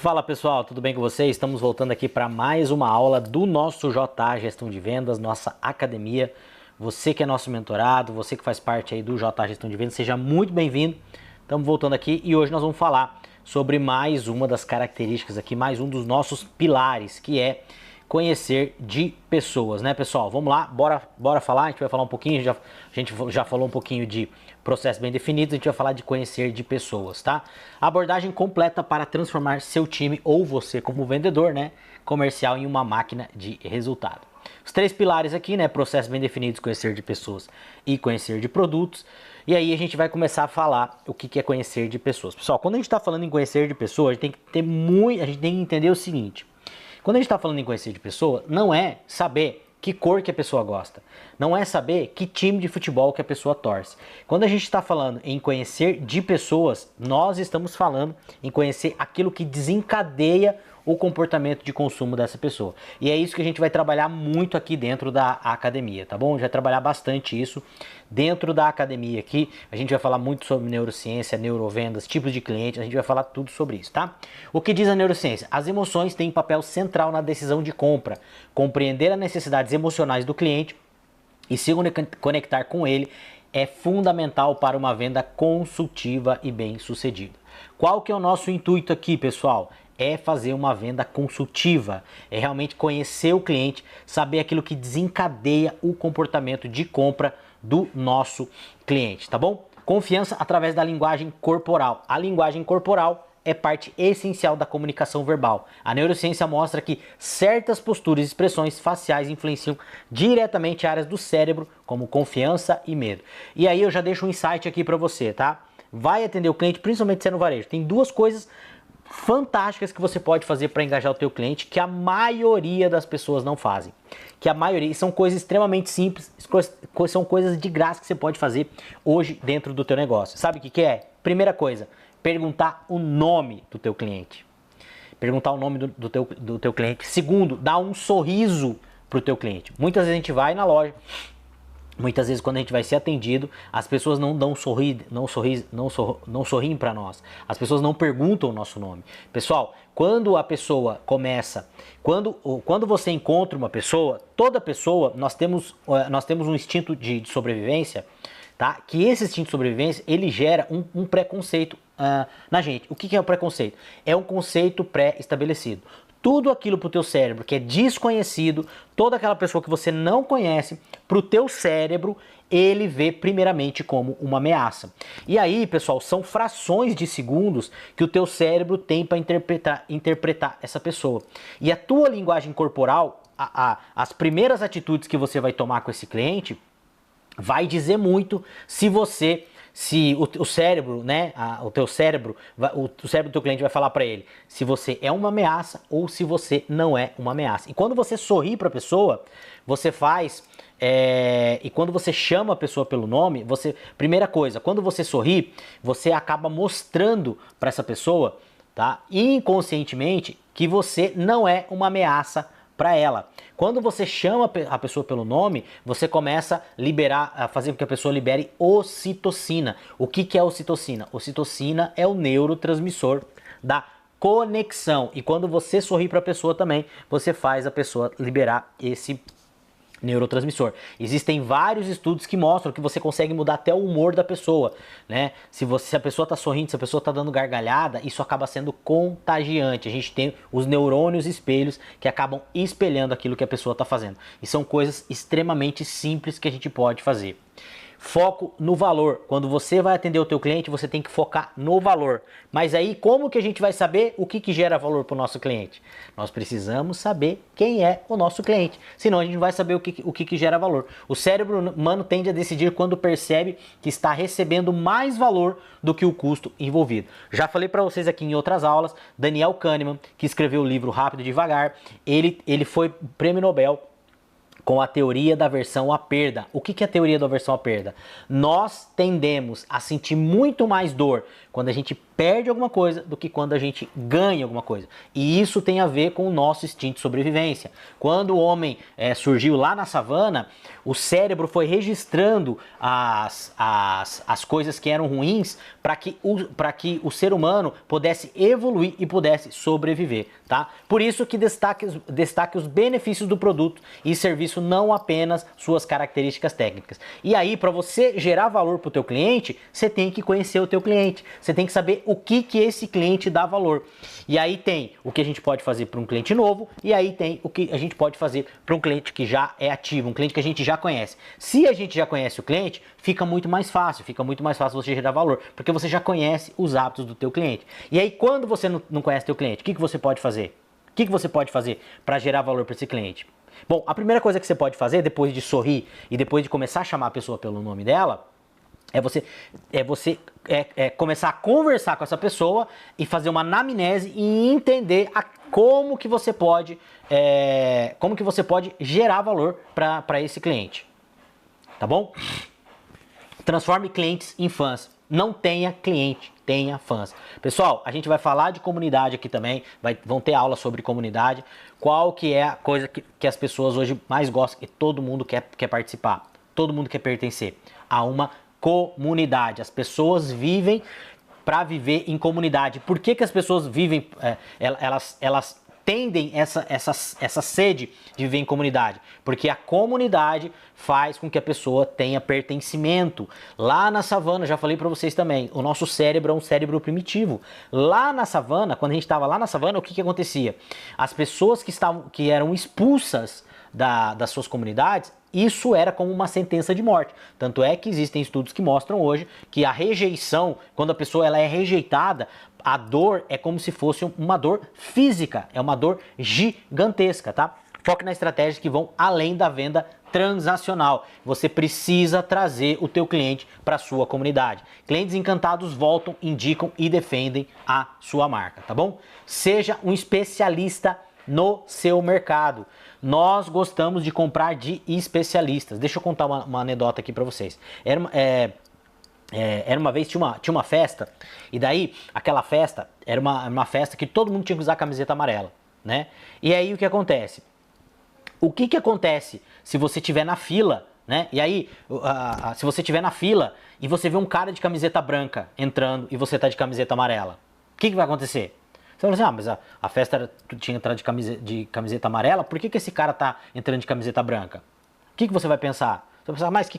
Fala pessoal, tudo bem com vocês? Estamos voltando aqui para mais uma aula do nosso JA Gestão de Vendas, nossa academia. Você que é nosso mentorado, você que faz parte aí do JA Gestão de Vendas, seja muito bem-vindo. Estamos voltando aqui e hoje nós vamos falar sobre mais uma das características aqui, mais um dos nossos pilares, que é conhecer de pessoas, né pessoal? Vamos lá, bora falar, a gente vai falar um pouquinho, a gente já falou um pouquinho de processos bem definidos, a gente vai falar de conhecer de pessoas, tá? Abordagem completa para transformar seu time ou você como vendedor, né, comercial em uma máquina de resultado. Os três pilares aqui, né, processos bem definidos, conhecer de pessoas e conhecer de produtos. E aí a gente vai começar a falar o que é conhecer de pessoas. Pessoal, quando a gente está falando em conhecer de pessoas, a gente tem que ter a gente tem que entender o seguinte. Quando a gente está falando em conhecer de pessoa, não é saber que cor que a pessoa gosta, não é saber que time de futebol que a pessoa torce. Quando a gente está falando em conhecer de pessoas, nós estamos falando em conhecer aquilo que desencadeia o comportamento de consumo dessa pessoa. E é isso que a gente vai trabalhar muito aqui dentro da academia, tá bom? A gente vai trabalhar bastante isso dentro da academia aqui. A gente vai falar muito sobre neurociência, neurovendas, tipos de clientes, a gente vai falar tudo sobre isso, tá? O que diz a neurociência? As emoções têm papel central na decisão de compra. Compreender as necessidades emocionais do cliente e se conectar com ele é fundamental para uma venda consultiva e bem-sucedida. Qual que é o nosso intuito aqui, pessoal? É fazer uma venda consultiva, é realmente conhecer o cliente, saber aquilo que desencadeia o comportamento de compra do nosso cliente, tá bom? Confiança através da linguagem corporal. A linguagem corporal é parte essencial da comunicação verbal. A neurociência mostra que certas posturas e expressões faciais influenciam diretamente áreas do cérebro, como confiança e medo. E aí eu já deixo um insight aqui para você, tá? Vai atender o cliente, principalmente se é no varejo. Tem duas coisas fantásticas que você pode fazer para engajar o teu cliente que a maioria das pessoas não fazem. Que a maioria, e são coisas extremamente simples, são coisas de graça que você pode fazer hoje dentro do teu negócio. Sabe o que é? Primeira coisa, perguntar o nome do teu cliente. Perguntar o nome do teu cliente. Segundo, dar um sorriso pro teu cliente. Muitas vezes a gente vai na loja, muitas vezes quando a gente vai ser atendido, as pessoas não dão não sorriem para nós. As pessoas não perguntam o nosso nome. Pessoal, quando a pessoa começa, quando você encontra uma pessoa, toda pessoa, nós temos um instinto de sobrevivência, tá? Que esse instinto de sobrevivência, ele gera um preconceito na gente. O que é o preconceito? É um conceito pré-estabelecido. Tudo aquilo para o teu cérebro que é desconhecido, toda aquela pessoa que você não conhece, para o teu cérebro, ele vê primeiramente como uma ameaça. E aí, pessoal, são frações de segundos que o teu cérebro tem para interpretar essa pessoa. E a tua linguagem corporal, as primeiras atitudes que você vai tomar com esse cliente, vai dizer muito se o cérebro, né, o cérebro do teu cliente vai falar para ele se você é uma ameaça ou se você não é uma ameaça. E quando você sorri para a pessoa, você faz e quando você chama a pessoa pelo nome, primeira coisa, quando você sorri, você acaba mostrando para essa pessoa, tá, inconscientemente, que você não é uma ameaça para ela. Quando você chama a pessoa pelo nome, você começa a fazer com que a pessoa libere ocitocina. O que é ocitocina? Ocitocina é o neurotransmissor da conexão. E quando você sorri para a pessoa também, você faz a pessoa liberar esse neurotransmissor. Existem vários estudos que mostram que você consegue mudar até o humor da pessoa, né? Se a pessoa está sorrindo, se a pessoa está dando gargalhada, isso acaba sendo contagiante. A gente tem os neurônios espelhos que acabam espelhando aquilo que a pessoa está fazendo. E são coisas extremamente simples que a gente pode fazer. Foco no valor. Quando você vai atender o teu cliente, você tem que focar no valor. Mas aí, como que a gente vai saber o que gera valor para o nosso cliente? Nós precisamos saber quem é o nosso cliente. Senão a gente não vai saber o que gera valor. O cérebro humano tende a decidir quando percebe que está recebendo mais valor do que o custo envolvido. Já falei para vocês aqui em outras aulas, Daniel Kahneman, que escreveu o livro Rápido e Devagar, ele foi prêmio Nobel com a teoria da aversão à perda. O que é a teoria da aversão à perda? Nós tendemos a sentir muito mais dor quando a gente perde alguma coisa do que quando a gente ganha alguma coisa. E isso tem a ver com o nosso instinto de sobrevivência. Quando o homem surgiu lá na savana, o cérebro foi registrando as coisas que eram ruins para que o ser humano pudesse evoluir e pudesse sobreviver. Tá? Por isso que destaque os benefícios do produto e serviço, não apenas suas características técnicas. E aí, para você gerar valor para o teu cliente, você tem que conhecer o teu cliente. Você tem que saber o que esse cliente dá valor. E aí tem o que a gente pode fazer para um cliente novo, e aí tem o que a gente pode fazer para um cliente que já é ativo, um cliente que a gente já conhece. Se a gente já conhece o cliente, fica muito mais fácil você gerar valor, porque você já conhece os hábitos do teu cliente. E aí, quando você não conhece teu cliente, o que você pode fazer? O que você pode fazer para gerar valor para esse cliente? Bom, a primeira coisa que você pode fazer, depois de sorrir e depois de começar a chamar a pessoa pelo nome dela, é você começar a conversar com essa pessoa e fazer uma anamnese e entender como que você pode gerar valor para esse cliente. Tá bom? Transforme clientes em fãs. Não tenha cliente, tenha fãs. Pessoal, a gente vai falar de comunidade aqui também, vão ter aula sobre comunidade. Qual que é a coisa que as pessoas hoje mais gostam e todo mundo quer participar, todo mundo quer pertencer a uma comunidade. As pessoas vivem para viver em comunidade. Por que as pessoas vivem, elas tendem essa sede de viver em comunidade? Porque a comunidade faz com que a pessoa tenha pertencimento. Lá na savana, já falei para vocês também, o nosso cérebro é um cérebro primitivo. Lá na savana, quando a gente estava lá na savana, o que acontecia? As pessoas que eram expulsas das suas comunidades, isso era como uma sentença de morte. Tanto é que existem estudos que mostram hoje que a rejeição, quando a pessoa ela é rejeitada, a dor é como se fosse uma dor física, é uma dor gigantesca, tá? Foque nas estratégias que vão além da venda transacional. Você precisa trazer o teu cliente para a sua comunidade. Clientes encantados voltam, indicam e defendem a sua marca, tá bom? Seja um especialista no seu mercado. Nós gostamos de comprar de especialistas. Deixa eu contar uma anedota aqui para vocês. Era uma vez, tinha uma festa, e daí aquela festa era uma festa que todo mundo tinha que usar camiseta amarela, né? E aí o que acontece? O que acontece se você estiver na fila, né? E aí, se você estiver na fila e você vê um cara de camiseta branca entrando e você tá de camiseta amarela, o que vai acontecer? Você fala assim, mas a festa tinha entrado de camiseta amarela, por que esse cara tá entrando de camiseta branca? O que você vai pensar? Você vai pensar, mas que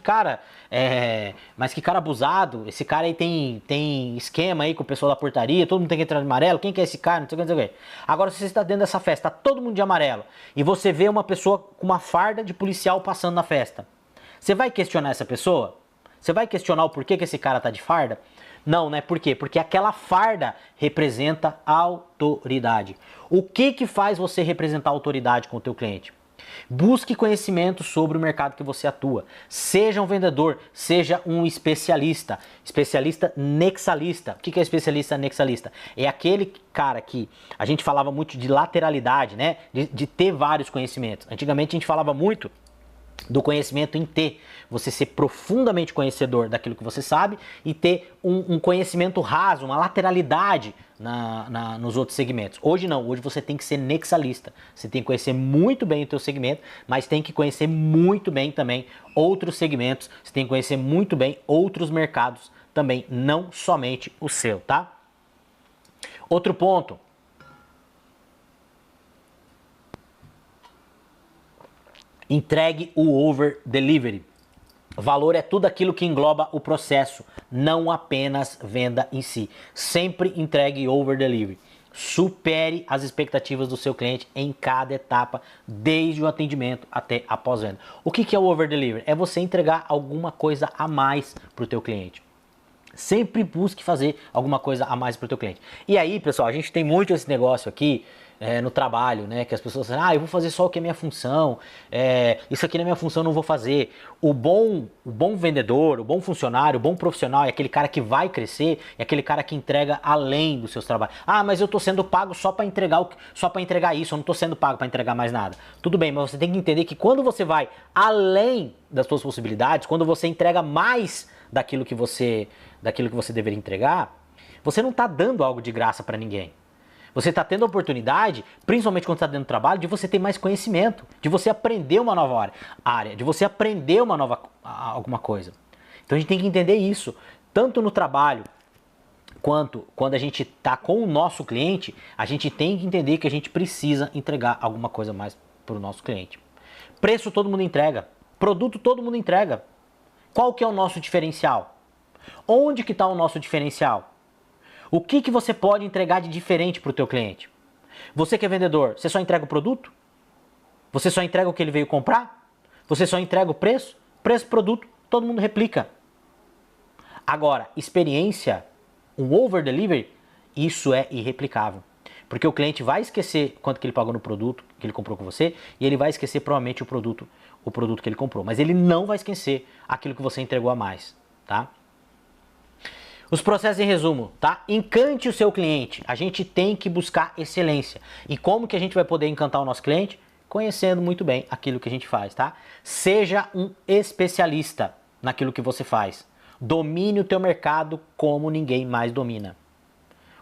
cara abusado, esse cara aí tem esquema aí com o pessoal da portaria, todo mundo tem que entrar de amarelo, quem que é esse cara, não sei o que. Agora, se você está dentro dessa festa, tá todo mundo de amarelo, e você vê uma pessoa com uma farda de policial passando na festa, você vai questionar essa pessoa? Você vai questionar o porquê que esse cara tá de farda? Não, né? Por quê? Porque aquela farda representa autoridade. O que faz você representar autoridade com o teu cliente? Busque conhecimento sobre o mercado que você atua. Seja um vendedor, seja um especialista. Especialista nexalista. O que é especialista nexalista? É aquele cara que a gente falava muito de lateralidade, né? De ter vários conhecimentos. Antigamente a gente falava muito do conhecimento em ter, você ser profundamente conhecedor daquilo que você sabe e ter um conhecimento raso, uma lateralidade nos outros segmentos. Hoje não, hoje você tem que ser nexalista, você tem que conhecer muito bem o teu segmento, mas tem que conhecer muito bem também outros segmentos, você tem que conhecer muito bem outros mercados também, não somente o seu, tá? Outro ponto. Entregue o over delivery. Valor é tudo aquilo que engloba o processo, não apenas venda em si. Sempre entregue over delivery. Supere as expectativas do seu cliente em cada etapa, desde o atendimento até a pós-venda. O que é o over delivery? É você entregar alguma coisa a mais para o teu cliente. Sempre busque fazer alguma coisa a mais para o teu cliente. E aí, pessoal, a gente tem muito esse negócio aqui no trabalho, né? Que as pessoas falam, eu vou fazer só o que é minha função, isso aqui não é minha função, eu não vou fazer. O bom vendedor, o bom funcionário, o bom profissional é aquele cara que vai crescer, é aquele cara que entrega além dos seus trabalhos. Mas eu estou sendo pago só para entregar isso, eu não estou sendo pago para entregar mais nada. Tudo bem, mas você tem que entender que quando você vai além das suas possibilidades, quando você entrega mais daquilo que você deveria entregar, Você não está dando algo de graça para ninguém. Você está tendo a oportunidade, principalmente quando está dentro do trabalho, de você ter mais conhecimento, de você aprender uma nova área, de você aprender alguma coisa. Então a gente tem que entender isso, tanto no trabalho, quanto quando a gente está com o nosso cliente, a gente tem que entender que a gente precisa entregar alguma coisa mais para o nosso cliente. Preço todo mundo entrega, produto todo mundo entrega. Qual que é o nosso diferencial? Onde que está o nosso diferencial? O que você pode entregar de diferente para o teu cliente? Você que é vendedor, você só entrega o produto? Você só entrega o que ele veio comprar? Você só entrega o preço? Preço, produto, todo mundo replica. Agora, experiência, um over delivery, isso é irreplicável. Porque o cliente vai esquecer quanto que ele pagou no produto que ele comprou com você e ele vai esquecer provavelmente o produto que ele comprou. Mas ele não vai esquecer aquilo que você entregou a mais, tá? Os processos em resumo, tá? Encante o seu cliente. A gente tem que buscar excelência. E como que a gente vai poder encantar o nosso cliente? Conhecendo muito bem aquilo que a gente faz, tá? Seja um especialista naquilo que você faz. Domine o teu mercado como ninguém mais domina.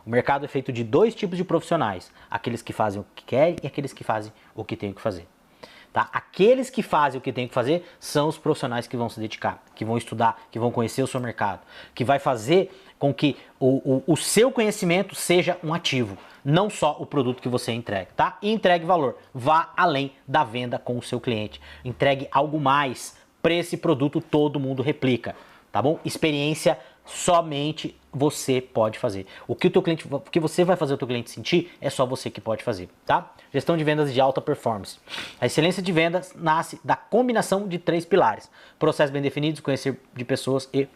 O mercado é feito de dois tipos de profissionais. Aqueles que fazem o que querem e aqueles que fazem o que têm que fazer. Tá? Aqueles que fazem o que tem que fazer são os profissionais que vão se dedicar, que vão estudar, que vão conhecer o seu mercado, que vai fazer com que o seu conhecimento seja um ativo, não só o produto que você entrega, tá? E entregue valor, vá além da venda com o seu cliente, entregue algo mais para esse produto, todo mundo replica, tá bom? Experiência somente você pode fazer. O que você vai fazer o teu cliente sentir é só você que pode fazer, tá? Gestão de vendas de alta performance. A excelência de vendas nasce da combinação de 3 pilares: processos bem definidos, conhecer de pessoas e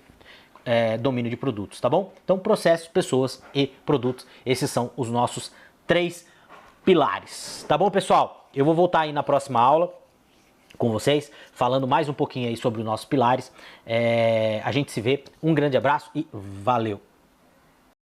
domínio de produtos, tá bom? Então, processos, pessoas e produtos, esses são os nossos 3 pilares, tá bom, pessoal? Eu vou voltar aí na próxima aula com vocês, falando mais um pouquinho aí sobre os nossos pilares. A gente se vê, um grande abraço e valeu!